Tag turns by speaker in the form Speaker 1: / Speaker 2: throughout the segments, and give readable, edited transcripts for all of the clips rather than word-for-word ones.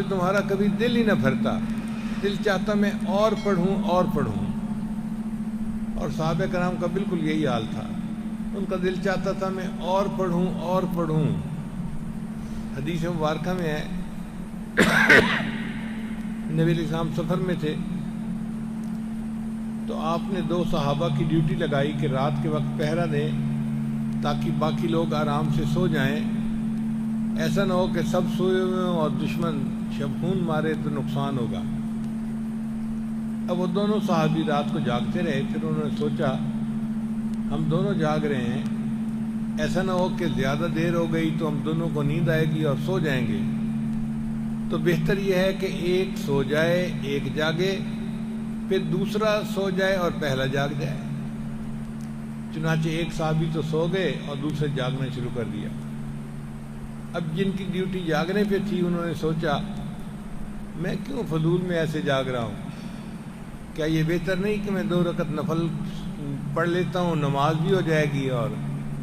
Speaker 1: تمہارا کبھی دل ہی نہ بھرتا، دل چاہتا میں اور پڑھوں اور پڑھوں۔ اور صحابہ کرام کا بالکل یہی حال تھا، ان کا دل چاہتا تھا میں اور پڑھوں اور پڑھوں۔ حدیث مبارکہ میں ہے نبی علیہ السلام سفر میں تھے تو آپ نے 2 صحابہ کی ڈیوٹی لگائی کہ رات کے وقت پہرا دیں تاکہ باقی لوگ آرام سے سو جائیں، ایسا نہ ہو کہ سب سوئے ہوئے ہوں اور دشمن شبخون مارے تو نقصان ہوگا۔ اب وہ دونوں صحابی رات کو جاگتے رہے، پھر انہوں نے سوچا ہم دونوں جاگ رہے ہیں، ایسا نہ ہو کہ زیادہ دیر ہو گئی تو ہم دونوں کو نیند آئے گی اور سو جائیں گے، تو بہتر یہ ہے کہ ایک سو جائے ایک جاگے، پھر دوسرا سو جائے اور پہلا جاگ جائے۔ چنانچہ ایک صحابی تو سو گئے اور دوسرے جاگنا شروع کر دیا۔ اب جن کی ڈیوٹی جاگنے پہ تھی انہوں نے سوچا میں کیوں فضول میں ایسے جاگ رہا ہوں، کیا یہ بہتر نہیں کہ میں 2 رکعت نفل پڑھ لیتا ہوں، نماز بھی ہو جائے گی اور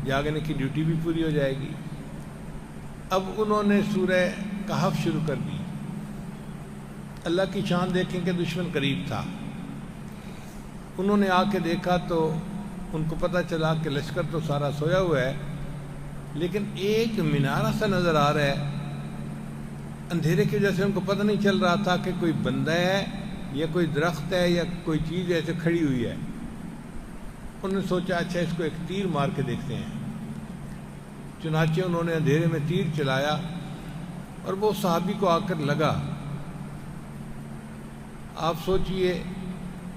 Speaker 1: جاگنے کی ڈیوٹی بھی پوری ہو جائے گی۔ اب انہوں نے سورہ کہف شروع کر دی۔ اللہ کی شان دیکھیں کہ دشمن قریب تھا، انہوں نے آ کے دیکھا تو ان کو پتہ چلا کہ لشکر تو سارا سویا ہوا ہے، لیکن ایک مینارہ سا نظر آ رہا ہے۔ اندھیرے کی وجہ سے ان کو پتہ نہیں چل رہا تھا کہ کوئی بندہ ہے یا کوئی درخت ہے یا کوئی چیز ایسے کھڑی ہوئی ہے۔ انہوں نے سوچا اچھا اس کو ایک تیر مار کے دیکھتے ہیں، چنانچہ انہوں نے اندھیرے میں تیر چلایا اور وہ صحابی کو آ کر لگا۔ آپ سوچئے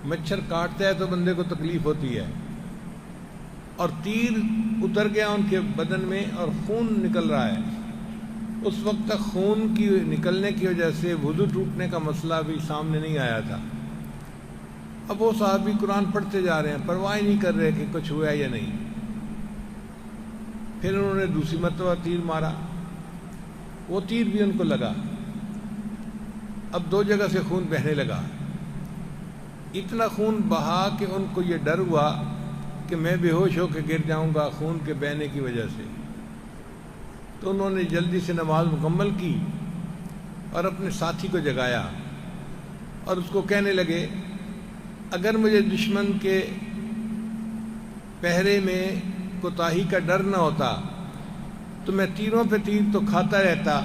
Speaker 1: مچھر کاٹتا ہے تو بندے کو تکلیف ہوتی ہے، اور تیر اتر گیا ان کے بدن میں اور خون نکل رہا ہے۔ اس وقت تک خون کی نکلنے کی وجہ سے وضو ٹوٹنے کا مسئلہ بھی سامنے نہیں آیا تھا۔ اب وہ صحابی قرآن پڑھتے جا رہے ہیں، پرواہ نہیں کر رہے کہ کچھ ہوا ہے یا نہیں۔ پھر انہوں نے دوسری مرتبہ تیر مارا، وہ تیر بھی ان کو لگا۔ اب 2 جگہ سے خون بہنے لگا، اتنا خون بہا کہ ان کو یہ ڈر ہوا کہ میں بے ہوش ہو کے گر جاؤں گا خون کے بہنے کی وجہ سے۔ تو انہوں نے جلدی سے نماز مکمل کی اور اپنے ساتھی کو جگایا اور اس کو کہنے لگے اگر مجھے دشمن کے پہرے میں کوتاہی کا ڈر نہ ہوتا تو میں تیروں پہ تیر تو کھاتا رہتا،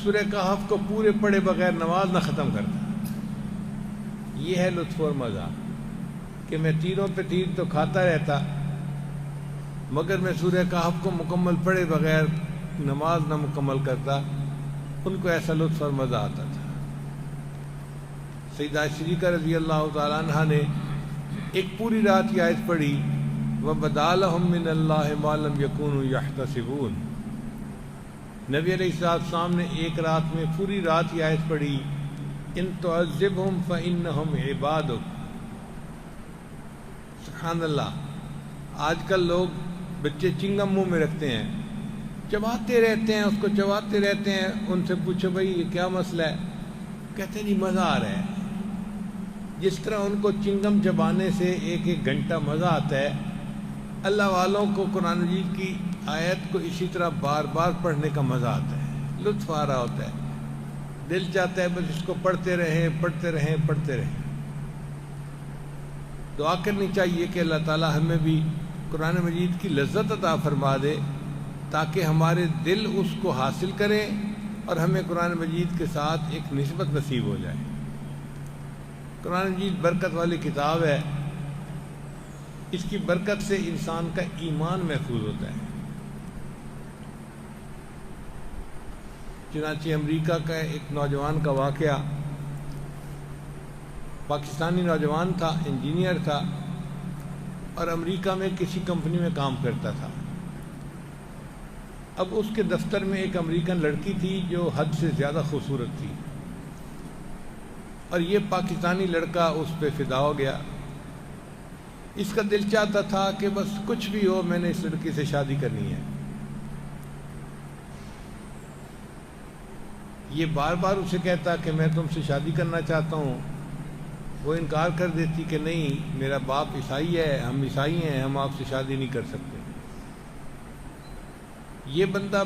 Speaker 1: سورہ کہف کو پورے پڑھے بغیر نماز نہ ختم کرتا۔ یہ ہے لطف اور مزہ کہ میں تیروں پہ تیر تو کھاتا رہتا مگر میں سورہ کہف کو مکمل پڑھے بغیر نماز نہ مکمل کرتا۔ ان کو ایسا لطف اور مزہ آتا تھا۔ سیدہ صدیقہ رضی اللہ تعالیٰ عنہ نے ایک پوری رات کی آیت پڑھی وَبَدَا لَهُم مِّنَ اللَّهِ مَا لَمْ يَكُونُوا يَحْتَسِبُونَ۔ نبی علیہ السلام نے ایک رات میں پوری رات کی آیت پڑھی ان تعذبہم فإنہم عبادک۔ سبحان اللہ، آج کل لوگ بچے چنگم منہ میں رکھتے ہیں، چباتے رہتے ہیں، اس کو چباتے رہتے ہیں۔ ان سے پوچھو بھائی یہ کیا مسئلہ ہے، کہتے ہیں جی مزہ آ رہا ہے۔ جس طرح ان کو چنگم چبانے سے 1 گھنٹہ مزہ آتا ہے، اللہ والوں کو قرآن مجید کی آیت کو اسی طرح بار بار پڑھنے کا مزہ آتا ہے، لطف آ رہا ہوتا ہے، دل چاہتا ہے بس اس کو پڑھتے رہیں پڑھتے رہیں پڑھتے رہیں۔ دعا کرنی چاہیے کہ اللہ تعالی ہمیں بھی قرآن مجید کی لذت عطا فرما دے تاکہ ہمارے دل اس کو حاصل کریں اور ہمیں قرآن مجید کے ساتھ ایک نسبت نصیب ہو جائے۔ قرآن مجید برکت والی کتاب ہے، اس کی برکت سے انسان کا ایمان محفوظ ہوتا ہے۔ چنانچہ امریکہ کا ایک نوجوان کا واقعہ، پاکستانی نوجوان تھا، انجینئر تھا اور امریکہ میں کسی کمپنی میں کام کرتا تھا۔ اب اس کے دفتر میں ایک امریکن لڑکی تھی جو حد سے زیادہ خوبصورت تھی، اور یہ پاکستانی لڑکا اس پہ فدا ہو گیا۔ اس کا دل چاہتا تھا کہ بس کچھ بھی ہو میں نے اس لڑکی سے شادی کرنی ہے۔ یہ بار بار اسے کہتا کہ میں تم سے شادی کرنا چاہتا ہوں، وہ انکار کر دیتی کہ نہیں میرا باپ عیسائی ہے، ہم عیسائی ہیں، ہم آپ سے شادی نہیں کر سکتے۔ یہ بندہ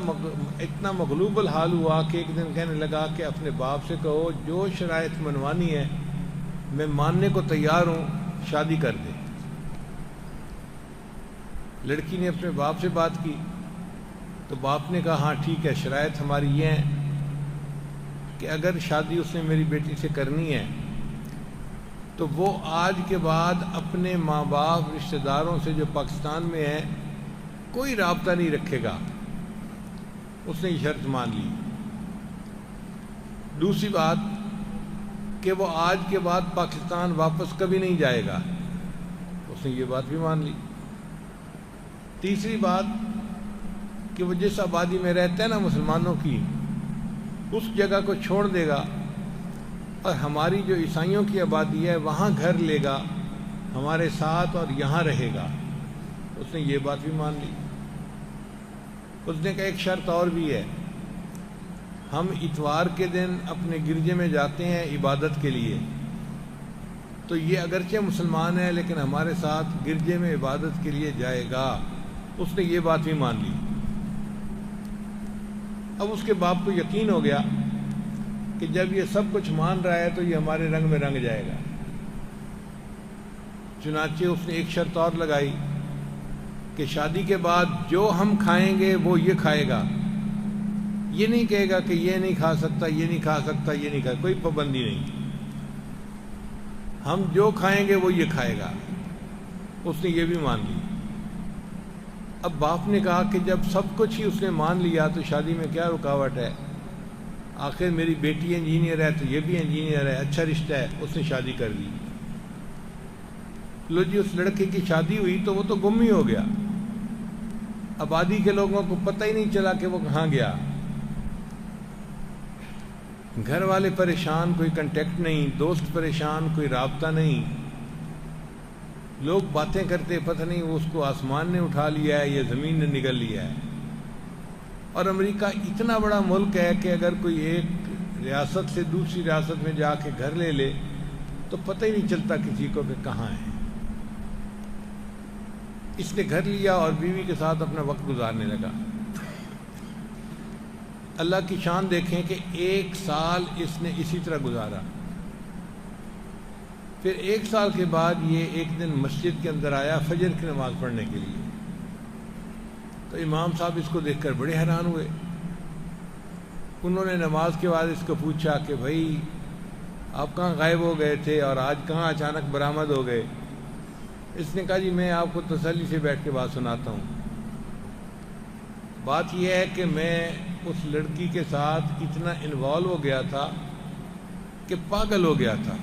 Speaker 1: اتنا مغلوب الحال ہوا کہ ایک دن کہنے لگا کہ اپنے باپ سے کہو جو شرائط منوانی ہے میں ماننے کو تیار ہوں، شادی کر دے۔ لڑکی نے اپنے باپ سے بات کی تو باپ نے کہا ہاں ٹھیک ہے، شرائط ہماری یہ ہیں کہ اگر شادی اس نے میری بیٹی سے کرنی ہے تو وہ آج کے بعد اپنے ماں باپ رشتہ داروں سے جو پاکستان میں ہیں کوئی رابطہ نہیں رکھے گا۔ اس نے یہ شرط مان لی۔ دوسری بات کہ وہ آج کے بعد پاکستان واپس کبھی نہیں جائے گا، اس نے یہ بات بھی مان لی۔ تیسری بات کہ وہ جس آبادی میں رہتا ہے نا مسلمانوں کی، اس جگہ کو چھوڑ دے گا اور ہماری جو عیسائیوں کی آبادی ہے وہاں گھر لے گا ہمارے ساتھ اور یہاں رہے گا، اس نے یہ بات بھی مان لی۔ اس نے کہا ایک شرط اور بھی ہے، ہم اتوار کے دن اپنے گرجے میں جاتے ہیں عبادت کے لیے، تو یہ اگرچہ مسلمان ہے لیکن ہمارے ساتھ گرجے میں عبادت کے لیے جائے گا، اس نے یہ بات بھی مان لی۔ اب اس کے باپ کو یقین ہو گیا کہ جب یہ سب کچھ مان رہا ہے تو یہ ہمارے رنگ میں رنگ جائے گا، چنانچہ اس نے ایک شرط اور لگائی کہ شادی کے بعد جو ہم کھائیں گے وہ یہ کھائے گا، یہ نہیں کہے گا کہ یہ نہیں کھا سکتا، یہ نہیں کھا سکتا، یہ نہیں کھا، کوئی پابندی نہیں، ہم جو کھائیں گے وہ یہ کھائے گا، اس نے یہ بھی مان لی۔ اب باپ نے کہا کہ جب سب کچھ ہی اس نے مان لیا تو شادی میں کیا رکاوٹ ہے، آخر میری بیٹی انجینئر ہے تو یہ بھی انجینئر ہے، اچھا رشتہ ہے، اس نے شادی کر دی۔ لو جی اس لڑکے کی شادی ہوئی تو وہ تو گم ہی ہو گیا، آبادی کے لوگوں کو پتہ ہی نہیں چلا کہ وہ کہاں گیا، گھر والے پریشان، کوئی کنٹیکٹ نہیں، دوست پریشان، کوئی رابطہ نہیں، لوگ باتیں کرتے پتہ نہیں وہ اس کو آسمان نے اٹھا لیا ہے یا زمین نے نگل لیا ہے۔ اور امریکہ اتنا بڑا ملک ہے کہ اگر کوئی ایک ریاست سے دوسری ریاست میں جا کے گھر لے لے تو پتہ ہی نہیں چلتا کسی کو کہ کہاں ہے۔ اس نے گھر لیا اور بیوی کے ساتھ اپنا وقت گزارنے لگا۔ اللہ کی شان دیکھیں کہ 1 سال اس نے اسی طرح گزارا۔ پھر 1 سال کے بعد یہ ایک دن مسجد کے اندر آیا فجر کی نماز پڑھنے کے لیے، تو امام صاحب اس کو دیکھ کر بڑے حیران ہوئے۔ انہوں نے نماز کے بعد اس کو پوچھا کہ بھائی آپ کہاں غائب ہو گئے تھے اور آج کہاں اچانک برآمد ہو گئے؟ اس نے کہا جی میں آپ کو تسلی سے بیٹھ کے بات سناتا ہوں، بات یہ ہے کہ میں اس لڑکی کے ساتھ اتنا انوالو ہو گیا تھا کہ پاگل ہو گیا تھا،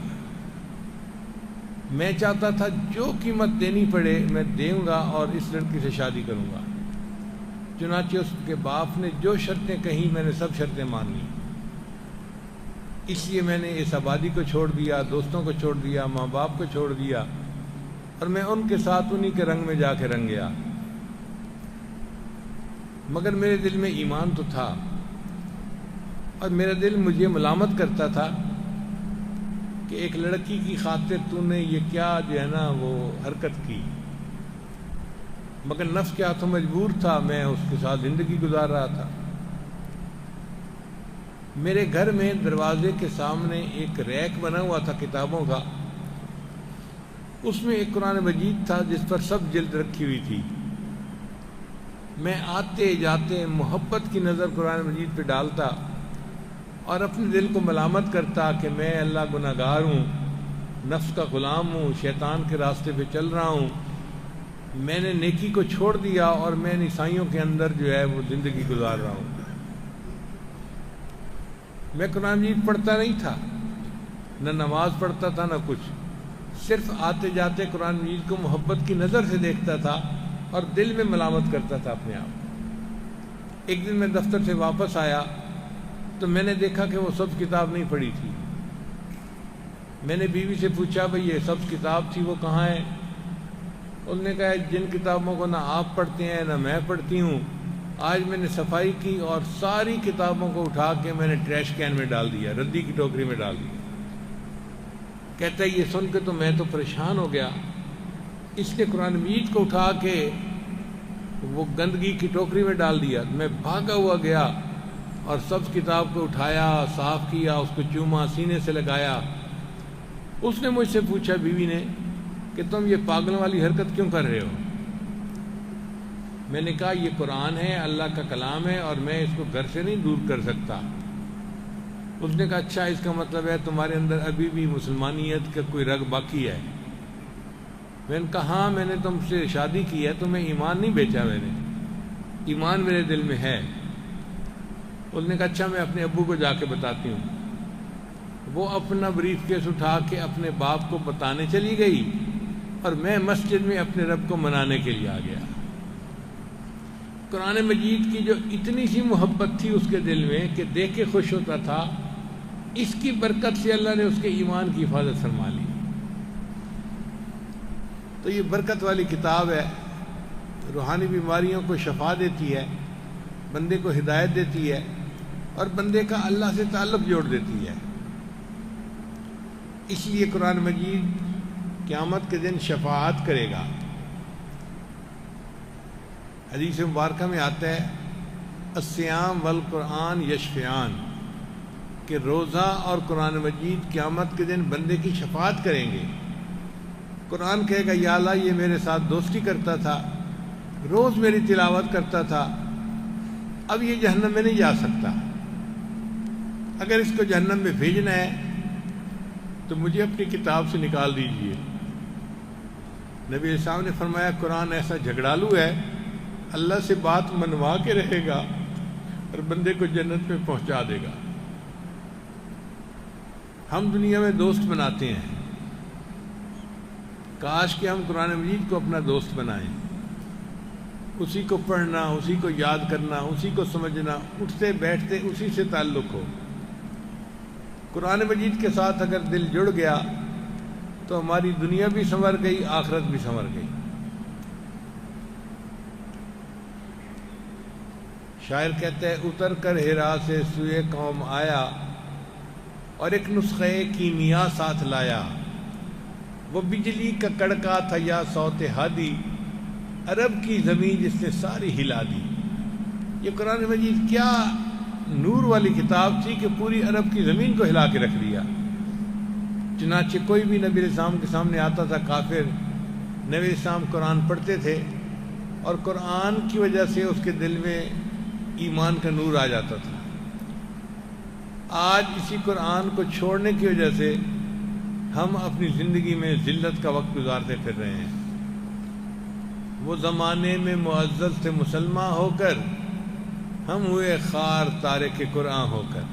Speaker 1: میں چاہتا تھا جو قیمت دینی پڑے میں دوں گا اور اس لڑکی سے شادی کروں گا، چنانچہ اس کے باپ نے جو شرطیں کہیں میں نے سب شرطیں مان لی، اس لیے میں نے اس آبادی کو چھوڑ دیا، دوستوں کو چھوڑ دیا، ماں باپ کو چھوڑ دیا، اور میں ان کے ساتھ انہی کے رنگ میں جا کے رنگ گیا۔ مگر میرے دل میں ایمان تو تھا اور میرا دل مجھے ملامت کرتا تھا کہ ایک لڑکی کی خاطر تو نے یہ کیا جو ہے نا وہ حرکت کی، مگر نفس کے ہاتھوں مجبور تھا، میں اس کے ساتھ زندگی گزار رہا تھا۔ میرے گھر میں دروازے کے سامنے ایک ریک بنا ہوا تھا کتابوں کا، اس میں ایک قرآن مجید تھا جس پر سب جلد رکھی ہوئی تھی۔ میں آتے جاتے محبت کی نظر قرآن مجید پہ ڈالتا اور اپنے دل کو ملامت کرتا کہ میں اللہ گناہگار ہوں، نفس کا غلام ہوں، شیطان کے راستے پہ چل رہا ہوں، میں نے نیکی کو چھوڑ دیا اور میں عیسائیوں کے اندر جو ہے وہ زندگی گزار رہا ہوں۔ میں قرآن مجید پڑھتا نہیں تھا، نہ نماز پڑھتا تھا، نہ کچھ، صرف آتے جاتے قرآن مجید کو محبت کی نظر سے دیکھتا تھا اور دل میں ملامت کرتا تھا اپنے آپ۔ ایک دن میں دفتر سے واپس آیا تو میں نے دیکھا کہ وہ سب کتاب نہیں پڑھی تھی۔ میں نے بیوی سے پوچھا بھئی یہ سب کتاب تھی وہ کہاں ہے؟ انہوں نے کہا جن کتابوں کو نہ آپ پڑھتے ہیں نہ میں پڑھتی ہوں، آج میں نے صفائی کی اور ساری کتابوں کو اٹھا کے میں نے ٹریش کین میں ڈال دیا، ردی کی ٹوکری میں ڈال دیا۔ کہتا ہے یہ سن کے تو میں تو پریشان ہو گیا، اس نے قرآن مجید کو اٹھا کے وہ گندگی کی ٹوکری میں ڈال دیا. میں بھاگا ہوا گیا اور سبز کتاب کو اٹھایا، صاف کیا، اس کو چوما، سینے سے لگایا. اس نے مجھ سے پوچھا، بیوی نے، کہ تم یہ پاگلوں والی حرکت کیوں کر رہے ہو؟ میں نے کہا یہ قرآن ہے، اللہ کا کلام ہے، اور میں اس کو گھر سے نہیں دور کر سکتا. اس نے کہا اچھا، اس کا مطلب ہے تمہارے اندر ابھی بھی مسلمانیت کا کوئی رگ باقی ہے. میں نے کہا ہاں، میں نے تم سے شادی کی ہے، تمہیں ایمان نہیں بیچا، میں نے ایمان میرے دل میں ہے. اس نے کہا اچھا، میں اپنے ابو کو جا کے بتاتی ہوں. وہ اپنا بریف کیس اٹھا کے اپنے باپ کو بتانے چلی گئی اور میں مسجد میں اپنے رب کو منانے کے لیے آ گیا. قرآن مجید کی جو اتنی سی محبت تھی اس کے دل میں کہ دیکھ کے خوش ہوتا تھا، اس کی برکت سے اللہ نے اس کے ایمان کی حفاظت فرما لی. تو یہ برکت والی کتاب ہے، روحانی بیماریوں کو شفا دیتی ہے، بندے کو ہدایت دیتی ہے اور بندے کا اللہ سے تعلق جوڑ دیتی ہے. اس لیے قرآن مجید قیامت کے دن شفاعت کرے گا. حدیث مبارکہ میں آتا ہے الصیام والقرآن یشفعان، کہ روزہ اور قرآن مجید قیامت کے دن بندے کی شفاعت کریں گے. قرآن کہے گا یا اللہ یہ میرے ساتھ دوستی کرتا تھا، روز میری تلاوت کرتا تھا، اب یہ جہنم میں نہیں جا سکتا. اگر اس کو جہنم میں بھیجنا ہے تو مجھے اپنی کتاب سے نکال دیجئے. نبی علیہ السلام نے فرمایا قرآن ایسا جھگڑالو ہے، اللہ سے بات منوا کے رہے گا اور بندے کو جنت میں پہنچا دے گا. ہم دنیا میں دوست بناتے ہیں، کاش کہ ہم قرآن مجید کو اپنا دوست بنائیں، اسی کو پڑھنا، اسی کو یاد کرنا، اسی کو سمجھنا، اٹھتے بیٹھتے اسی سے تعلق ہو. قرآن مجید کے ساتھ اگر دل جڑ گیا تو ہماری دنیا بھی سنور گئی، آخرت بھی سنور گئی. شاعر کہتا ہے اتر کر ہرا سے سوئے قوم آیا اور ایک نسخے کیمیا ساتھ لایا. وہ بجلی کا کڑکا تھا یا صوت ہادی، عرب کی زمین جس نے ساری ہلا دی. یہ قرآن مجید کیا نور والی کتاب تھی کہ پوری عرب کی زمین کو ہلا کے رکھ دیا. چنانچہ کوئی بھی نبی علیہ السلام کے سامنے آتا تھا کافر، نبی علیہ السلام قرآن پڑھتے تھے اور قرآن کی وجہ سے اس کے دل میں ایمان کا نور آ جاتا تھا. آج اسی قرآن کو چھوڑنے کی وجہ سے ہم اپنی زندگی میں ذلت کا وقت گزارتے پھر رہے ہیں. وہ زمانے میں معزز سے مسلمان ہو کر ہم ہوئے خار تارک قرآن ہو کر.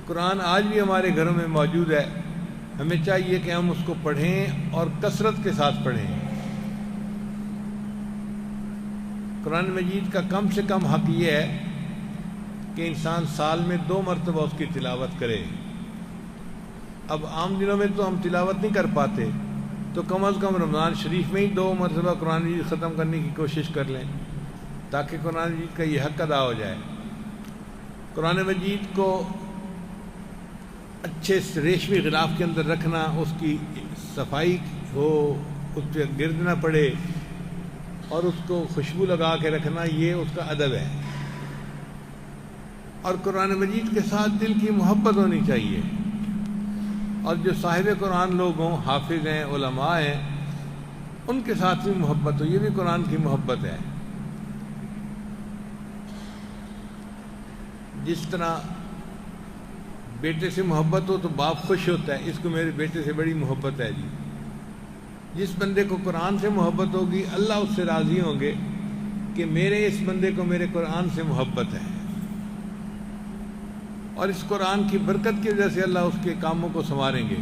Speaker 1: قرآن آج بھی ہمارے گھروں میں موجود ہے، ہمیں چاہیے کہ ہم اس کو پڑھیں اور کثرت کے ساتھ پڑھیں. قرآن مجید کا کم سے کم حق یہ ہے کہ انسان سال میں 2 مرتبہ اس کی تلاوت کرے. اب عام دنوں میں تو ہم تلاوت نہیں کر پاتے، تو کم از کم رمضان شریف میں ہی 2 مرتبہ قرآن مجید ختم کرنے کی کوشش کر لیں تاکہ قرآن مجید کا یہ حق ادا ہو جائے. قرآن مجید کو اچھے ریشمی غلاف کے اندر رکھنا، اس کی صفائی ہو، اس پہ گرد نہ پڑے اور اس کو خوشبو لگا کے رکھنا، یہ اس کا ادب ہے. اور قرآن مجید کے ساتھ دل کی محبت ہونی چاہیے. اور جو صاحب قرآن لوگ ہوں، حافظ ہیں، علماء ہیں، ان کے ساتھ بھی محبت ہو. یہ بھی قرآن کی محبت ہے. جس طرح بیٹے سے محبت ہو تو باپ خوش ہوتا ہے، اس کو میرے بیٹے سے بڑی محبت ہے جی. جس بندے کو قرآن سے محبت ہوگی اللہ اس سے راضی ہوں گے کہ میرے اس بندے کو میرے قرآن سے محبت ہے. اور اس قرآن کی برکت کی وجہ سے اللہ اس کے کاموں کو سنواریں گے.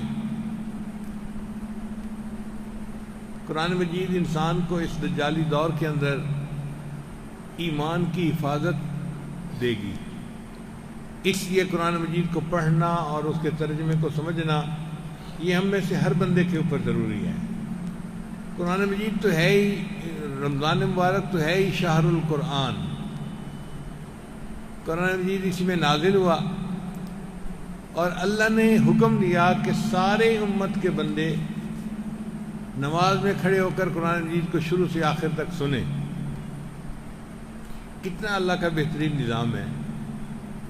Speaker 1: قرآن مجید انسان کو اس دجالی دور کے اندر ایمان کی حفاظت دے گی. اس لیے قرآن مجید کو پڑھنا اور اس کے ترجمے کو سمجھنا یہ ہم میں سے ہر بندے کے اوپر ضروری ہے. قرآن مجید تو ہے ہی، رمضان مبارک تو ہے ہی شہر القرآن. قرآن مجید اسی میں نازل ہوا اور اللہ نے حکم دیا کہ سارے امت کے بندے نماز میں کھڑے ہو کر قرآن مجید کو شروع سے آخر تک سنیں. کتنا اللہ کا بہترین نظام ہے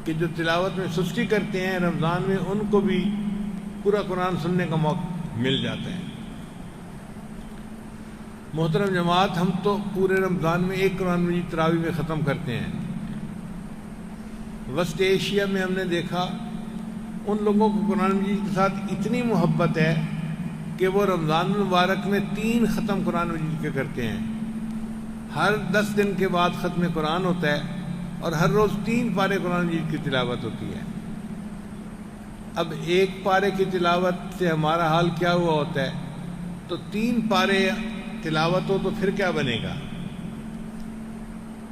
Speaker 1: کہ جو تلاوت میں سستی کرتے ہیں رمضان میں ان کو بھی پورا قرآن سننے کا موقع مل جاتا ہے۔ محترم جماعت، ہم تو پورے رمضان میں ایک قرآن مجید تراویح میں ختم کرتے ہیں۔ وسط ایشیا میں ہم نے دیکھا ان لوگوں کو قرآن مجید کے ساتھ اتنی محبت ہے کہ وہ رمضان المبارک میں 3 ختم قرآن مجید کے کرتے ہیں۔ ہر 10 دن کے بعد ختم قرآن ہوتا ہے اور ہر روز 3 پارے قرآن مجید کی تلاوت ہوتی ہے۔ اب 1 پارے کی تلاوت سے ہمارا حال کیا ہوا ہوتا ہے، تو 3 پارے تلاوت ہو تو پھر کیا بنے گا۔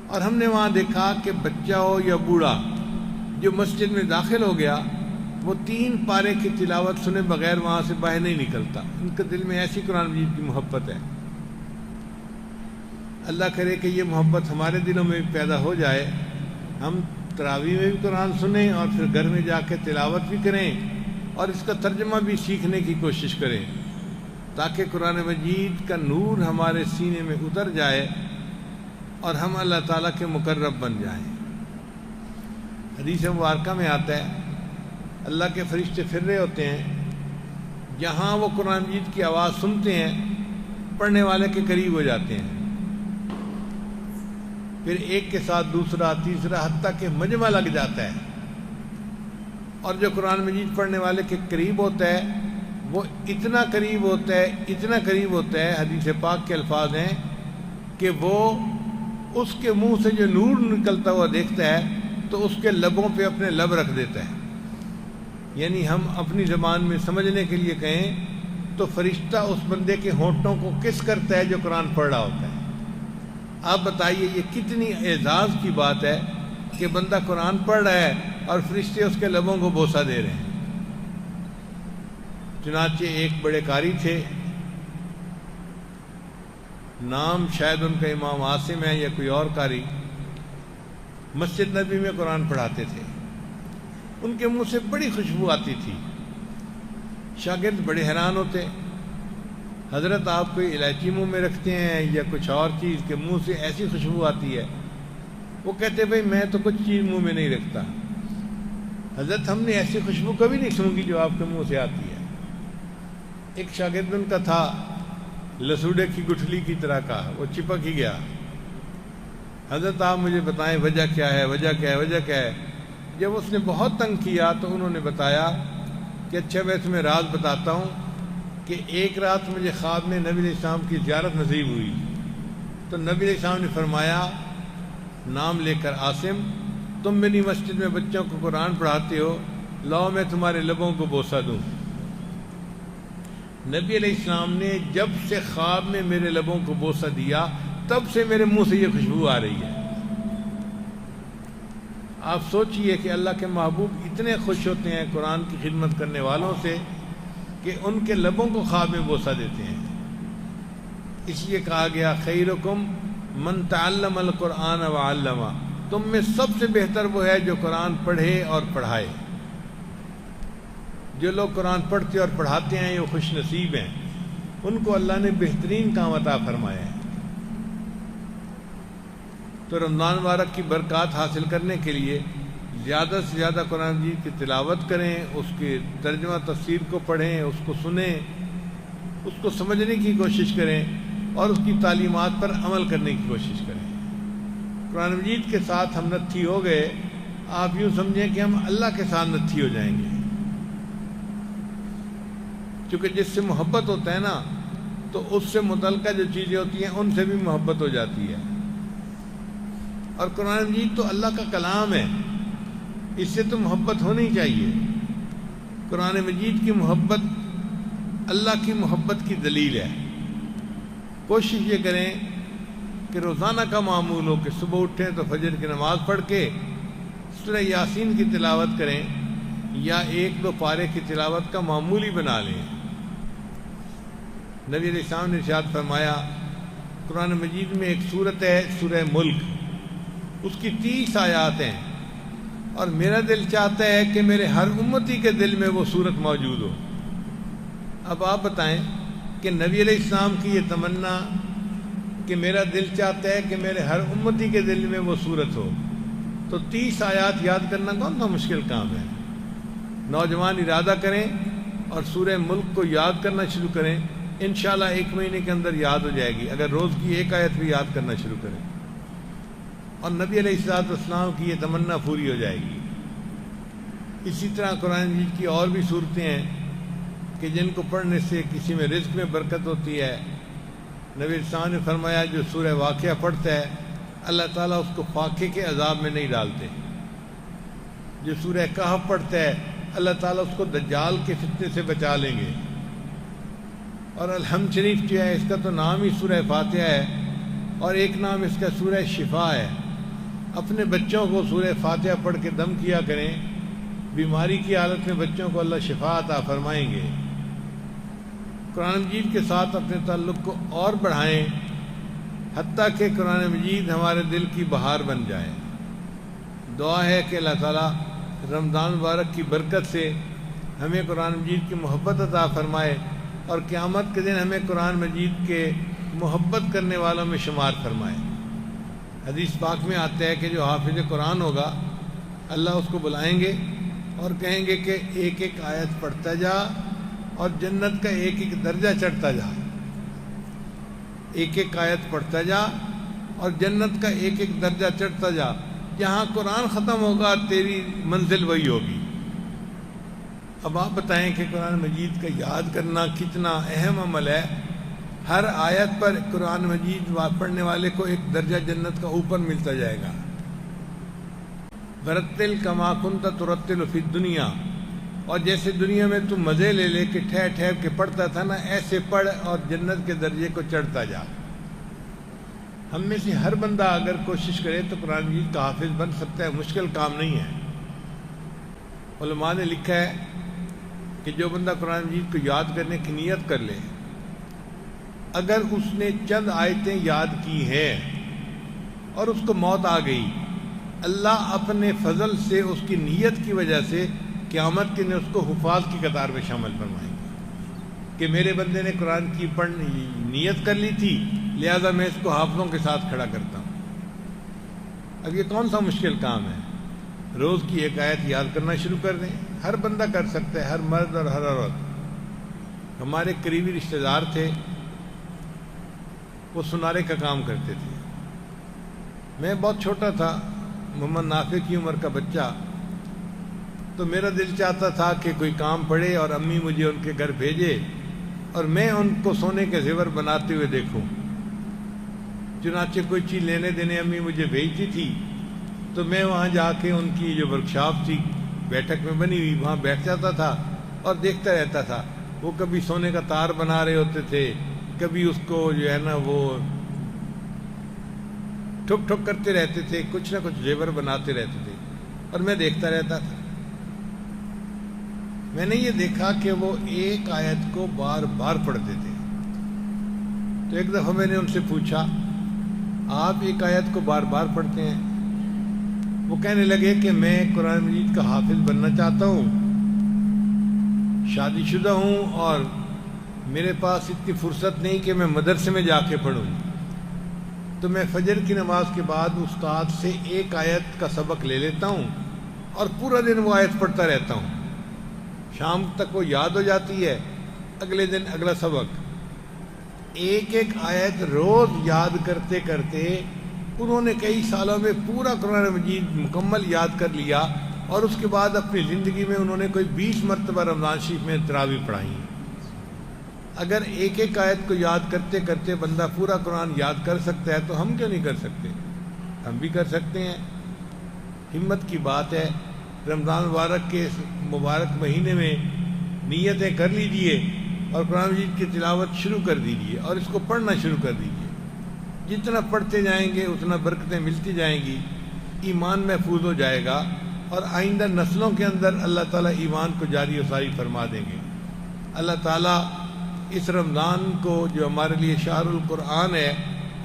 Speaker 1: اور ہم نے وہاں دیکھا کہ بچہ ہو یا بوڑھا جو مسجد میں داخل ہو گیا وہ 3 پارے کی تلاوت سنے بغیر وہاں سے باہر نہیں نکلتا۔ ان کے دل میں ایسی قرآن مجید کی محبت ہے۔ اللہ کرے کہ یہ محبت ہمارے دلوں میں بھی پیدا ہو جائے، ہم تراویح میں بھی قرآن سنیں اور پھر گھر میں جا کے تلاوت بھی کریں اور اس کا ترجمہ بھی سیکھنے کی کوشش کریں، تاکہ قرآن مجید کا نور ہمارے سینے میں اتر جائے اور ہم اللہ تعالیٰ کے مقرب بن جائیں۔ حدیث مبارکہ میں آتا ہے اللہ کے فرشتے پھر رہے ہوتے ہیں، جہاں وہ قرآن مجید کی آواز سنتے ہیں پڑھنے والے کے قریب ہو جاتے ہیں، پھر ایک کے ساتھ دوسرا تیسرا حتیٰ کہ مجمع لگ جاتا ہے، اور جو قرآن مجید پڑھنے والے کے قریب ہوتا ہے وہ اتنا قریب ہوتا ہے، اتنا قریب ہوتا ہے، حدیث پاک کے الفاظ ہیں کہ وہ اس کے منہ سے جو نور نکلتا ہوا دیکھتا ہے تو اس کے لبوں پہ اپنے لب رکھ دیتا ہے۔ یعنی ہم اپنی زبان میں سمجھنے کے لیے کہیں تو فرشتہ اس بندے کے ہونٹوں کو کس کرتا ہے جو قرآن پڑھ رہا ہوتا ہے۔ آپ بتائیے یہ کتنی اعزاز کی بات ہے کہ بندہ قرآن پڑھ رہا ہے اور فرشتے اس کے لبوں کو بوسہ دے رہے ہیں۔ چنانچہ ایک بڑے قاری تھے، نام شاید ان کا امام عاصم ہے یا کوئی اور قاری، مسجد نبی میں قرآن پڑھاتے تھے، ان کے منہ سے بڑی خوشبو آتی تھی، شاگرد بڑے حیران ہوتے، حضرت آپ کوئی الائچی منہ میں رکھتے ہیں یا کچھ اور چیز کہ منہ سے ایسی خوشبو آتی ہے؟ وہ کہتے بھائی میں تو کچھ چیز منہ میں نہیں رکھتا، حضرت ہم نے ایسی خوشبو کبھی نہیں سنگی جو آپ کے منہ سے آتی ہے۔ ایک شاگرد ان کا تھا لسوڑے کی گٹھلی کی طرح کا، وہ چپک ہی گیا، حضرت آپ مجھے بتائیں وجہ کیا ہے، وجہ کیا ہے، وجہ کیا ہے؟ جب اس نے بہت تنگ کیا تو انہوں نے بتایا کہ اچھا میں تمہیں راز بتاتا ہوں کہ ایک رات مجھے خواب میں نبی علیہ السلام کی زیارت نصیب ہوئی، تو نبی علیہ السلام نے فرمایا نام لے کر عاصم، تم میری مسجد میں بچوں کو قرآن پڑھاتے ہو، لاؤ میں تمہارے لبوں کو بوسہ دوں۔ نبی علیہ السلام نے جب سے خواب میں میرے لبوں کو بوسہ دیا تب سے میرے منہ سے یہ خوشبو آ رہی ہے۔ آپ سوچئے کہ اللہ کے محبوب اتنے خوش ہوتے ہیں قرآن کی خدمت کرنے والوں سے کہ ان کے لبوں کو خواب میں بوسہ دیتے ہیں۔ اس لیے کہا گیا خیرکم من تعلم القرآن وعلمہ، تم میں سب سے بہتر وہ ہے جو قرآن پڑھے اور پڑھائے۔ جو لوگ قرآن پڑھتے اور پڑھاتے ہیں وہ خوش نصیب ہیں، ان کو اللہ نے بہترین کام عطا فرمایا ہے۔ تو رمضان مبارک کی برکات حاصل کرنے کے لیے زیادہ سے زیادہ قرآن مجید کی تلاوت کریں، اس کے ترجمہ تفسیر کو پڑھیں، اس کو سنیں، اس کو سمجھنے کی کوشش کریں اور اس کی تعلیمات پر عمل کرنے کی کوشش کریں۔ قرآن مجید کے ساتھ ہم نتھی ہو گئے، آپ یوں سمجھیں کہ ہم اللہ کے ساتھ نتھی ہو جائیں گے، کیونکہ جس سے محبت ہوتا ہے نا تو اس سے متعلقہ جو چیزیں ہوتی ہیں ان سے بھی محبت ہو جاتی ہے۔ اور قرآن مجید تو اللہ کا کلام ہے، اس سے تو محبت ہونی چاہیے۔ قرآن مجید کی محبت اللہ کی محبت کی دلیل ہے۔ کوشش یہ کریں کہ روزانہ کا معمول ہو کہ صبح اٹھیں تو فجر کی نماز پڑھ کے سورہ یاسین کی تلاوت کریں یا 1-2 پارے کی تلاوت کا معمولی بنا لیں۔ نبی علیہ السلام نے ارشاد فرمایا قرآن مجید میں ایک سورت ہے سورہ ملک، اس کی 30 آیات ہیں، اور میرا دل چاہتا ہے کہ میرے ہر امتی کے دل میں وہ سورت موجود ہو۔ اب آپ بتائیں کہ نبی علیہ السلام کی یہ تمنا کہ میرا دل چاہتا ہے کہ میرے ہر امتی کے دل میں وہ صورت ہو، تو 30 آیات یاد کرنا کون سا مشکل کام ہے؟ نوجوان ارادہ کریں اور سورہ ملک کو یاد کرنا شروع کریں، انشاءاللہ 1 مہینے کے اندر یاد ہو جائے گی، اگر روز کی 1 آیت بھی یاد کرنا شروع کریں، اور نبی علیہ الصلوۃ والسلام کی یہ تمنا پوری ہو جائے گی۔ اسی طرح قرآن مجید کی اور بھی صورتیں ہیں کہ جن کو پڑھنے سے کسی میں رزق میں برکت ہوتی ہے۔ نبی علیہ السلام نے فرمایا جو سورہ واقعہ پڑھتا ہے اللہ تعالیٰ اس کو فاقے کے عذاب میں نہیں ڈالتے، جو سورہ کہف پڑھتا ہے اللہ تعالیٰ اس کو دجال کے فتنے سے بچا لیں گے۔ اور الحمد شریف جو ہے اس کا تو نام ہی سورہ فاتحہ ہے، اور ایک نام اس کا سورہ شفا ہے۔ اپنے بچوں کو سورہ فاتحہ پڑھ کے دم کیا کریں، بیماری کی حالت میں بچوں کو اللہ شفا عطا فرمائیں گے۔ قرآن مجید کے ساتھ اپنے تعلق کو اور بڑھائیں، حتیٰ کہ قرآن مجید ہمارے دل کی بہار بن جائے۔ دعا ہے کہ اللہ تعالیٰ رمضان مبارک کی برکت سے ہمیں قرآن مجید کی محبت عطا فرمائے، اور قیامت کے دن ہمیں قرآن مجید کے محبت کرنے والوں میں شمار فرمائے۔ حدیث پاک میں آتا ہے کہ جو حافظ قرآن ہوگا اللہ اس کو بلائیں گے اور کہیں گے کہ ایک ایک آیت پڑھتا جا اور جنت کا ایک ایک درجہ چڑھتا جا، ایک ایک آیت پڑھتا جا اور جنت کا ایک ایک درجہ چڑھتا جا، جہاں قرآن ختم ہوگا تیری منزل وہی ہوگی۔ اب آپ بتائیں کہ قرآن مجید کا یاد کرنا کتنا اہم عمل ہے۔ ہر آیت پر قرآن مجید پڑھنے والے کو ایک درجہ جنت کا اوپر ملتا جائے گا۔ ورتل کما کنت ترتل فی الدنیا، اور جیسے دنیا میں تم مزے لے لے کے ٹھہر ٹھہر کے پڑھتا تھا نا، ایسے پڑھ اور جنت کے درجے کو چڑھتا جا۔ ہم میں سے ہر بندہ اگر کوشش کرے تو قرآن مجید کا حافظ بن سکتا ہے، مشکل کام نہیں ہے۔ علماء نے لکھا ہے کہ جو بندہ قرآن مجید کو یاد کرنے کی نیت کر لے، اگر اس نے چند آیتیں یاد کی ہیں اور اس کو موت آ گئی، اللہ اپنے فضل سے اس کی نیت کی وجہ سے قیامت کے دن اس کو حفاظ کی قطار میں شامل فرمائیں گے کہ میرے بندے نے قرآن کی پڑھنے نیت کر لی تھی، لہذا میں اس کو حافظوں کے ساتھ کھڑا کرتا ہوں۔ اب یہ کون سا مشکل کام ہے؟ روز کی 1 آیت یاد کرنا شروع کر دیں، ہر بندہ کر سکتا ہے، ہر مرد اور ہر عورت۔ ہمارے قریبی رشتہ دار تھے، وہ سنارے کا کام کرتے تھے۔ میں بہت چھوٹا تھا، محمد نافع کی عمر کا بچہ، تو میرا دل چاہتا تھا کہ کوئی کام پڑے اور امی مجھے ان کے گھر بھیجے اور میں ان کو سونے کے زیور بناتے ہوئے دیکھوں۔ چنانچہ کوئی چیز لینے دینے امی مجھے بھیجتی تھی تو میں وہاں جا کے ان کی جو ورکشاپ تھی بیٹھک میں بنی ہوئی، وہاں بیٹھ جاتا تھا اور دیکھتا رہتا تھا۔ وہ کبھی سونے کا تار بنا رہے ہوتے تھے، کبھی اس کو جو ہے نا وہ ٹھک ٹھک کرتے رہتے تھے، کچھ نہ کچھ زیور بناتے رہتے تھے، اور میں دیکھتا رہتا تھا۔ میں نے یہ دیکھا کہ وہ ایک آیت کو بار بار پڑھتے تھے۔ تو ایک دفعہ میں نے ان سے پوچھا، آپ ایک آیت کو بار بار پڑھتے ہیں؟ وہ کہنے لگے کہ میں قرآن مجید کا حافظ بننا چاہتا ہوں، شادی شدہ ہوں اور میرے پاس اتنی فرصت نہیں کہ میں مدرسے میں جا کے پڑھوں، تو میں فجر کی نماز کے بعد استاد سے ایک آیت کا سبق لے لیتا ہوں اور پورا دن وہ آیت پڑھتا رہتا ہوں، شام تک وہ یاد ہو جاتی ہے، اگلے دن اگلا سبق۔ ایک ایک آیت روز یاد کرتے کرتے انہوں نے کئی سالوں میں پورا قرآن مجید مکمل یاد کر لیا، اور اس کے بعد اپنی زندگی میں انہوں نے کوئی 20 مرتبہ رمضان شریف میں تراویح پڑھائی۔ اگر ایک ایک آیت کو یاد کرتے کرتے بندہ پورا قرآن یاد کر سکتا ہے تو ہم کیوں نہیں کر سکتے؟ ہم بھی کر سکتے ہیں۔ ہمت کی بات ہے، رمضان مبارک کے مبارک مہینے میں نیتیں کر لیجئے اور قرآن مجید کی تلاوت شروع کر دیجئے اور اس کو پڑھنا شروع کر دیجئے۔ جتنا پڑھتے جائیں گے اتنا برکتیں ملتی جائیں گی، ایمان محفوظ ہو جائے گا، اور آئندہ نسلوں کے اندر اللہ تعالیٰ ایمان کو جاری و ساری فرما دیں گے۔ اللہ تعالیٰ اس رمضان کو جو ہمارے لیے شہر القرآن ہے،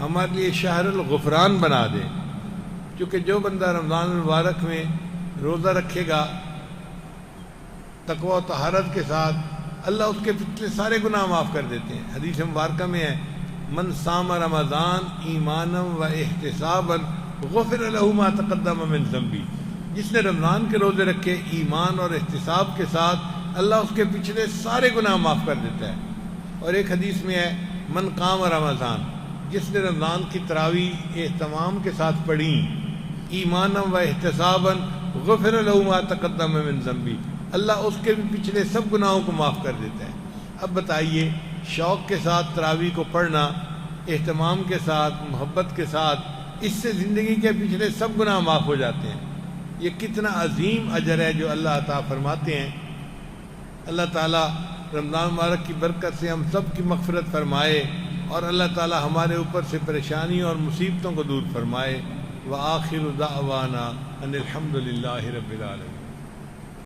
Speaker 1: ہمارے لیے شہر الغفران بنا دے، کیونکہ جو بندہ رمضان المبارک میں روزہ رکھے گا تقوی و طہارت کے ساتھ، اللہ اس کے پچھلے سارے گناہ معاف کر دیتے ہیں۔ حدیث مبارکہ میں ہے من صام رمضان ایمانا و احتسابا غفر له ما تقدم من ذنبی، جس نے رمضان کے روزے رکھے ایمان اور احتساب کے ساتھ، اللہ اس کے پچھلے سارے گناہ معاف کر دیتا ہے۔ اور ایک حدیث میں ہے من قام رمضان، جس نے رمضان کی تراویح اہتمام کے ساتھ پڑھی، ایمانا و احتسابا غفر له ما تقدم من ذنبی، اللہ اس کے بھی پچھلے سب گناہوں کو معاف کر دیتا ہے۔ اب بتائیے، شوق کے ساتھ تراویح کو پڑھنا، اہتمام کے ساتھ، محبت کے ساتھ، اس سے زندگی کے پچھلے سب گناہ معاف ہو جاتے ہیں۔ یہ کتنا عظیم اجر ہے جو اللہ عطا فرماتے ہیں۔ اللہ تعالیٰ رمضان مبارک کی برکت سے ہم سب کی مغفرت فرمائے، اور اللہ تعالیٰ ہمارے اوپر سے پریشانیوں اور مصیبتوں کو دور فرمائے۔ وآخر دعوانا ان الحمد للہ رب العالمین۔